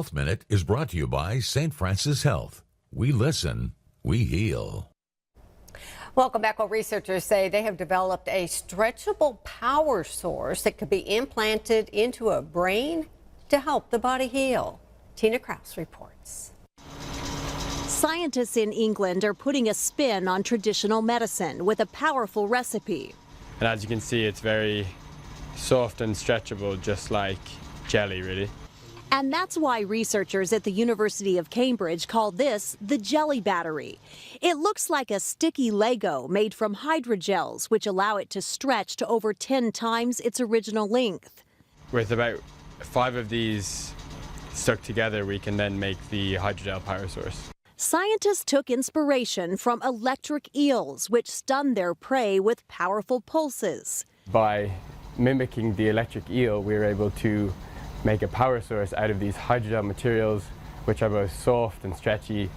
Health Minute is brought to you by St. Francis Health. We listen, we heal. Welcome back. Well, researchers say they have developed a stretchable power source that could be implanted into a brain to help the body heal. Tina Kraus reports. Scientists in England are putting a spin on traditional medicine with a powerful recipe. And as you can see, it's very soft and stretchable, just like jelly, really. And that's why researchers at the University of Cambridge call this the jelly battery. It looks like a sticky Lego made from hydrogels, which allow it to stretch to over 10 times its original length. With about 5 of these stuck together, we can then make the hydrogel power source. Scientists took inspiration from electric eels, which stun their prey with powerful pulses. By mimicking the electric eel, we were able to make a power source out of these hydrogel materials, which are both soft and stretchy,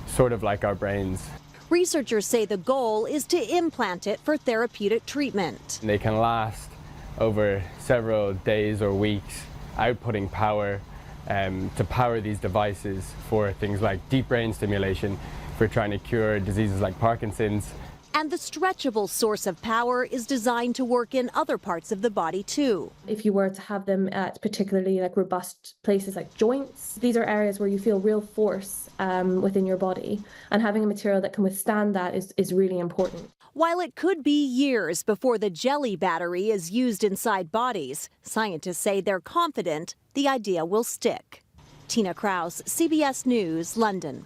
sort of like our brains. Researchers say the goal is to implant it for therapeutic treatment. They can last over several days or weeks, outputting power to power these devices for things like deep brain stimulation, for trying to cure diseases like Parkinson's. And the stretchable source of power is designed to work in other parts of the body too. If you were to have them at particularly robust places like joints, these are areas where you feel real force within your body, and having a material that can withstand that is really important. While it could be years before the jelly battery is used inside bodies, scientists say they're confident the idea will stick. Tina Kraus, CBS News, London.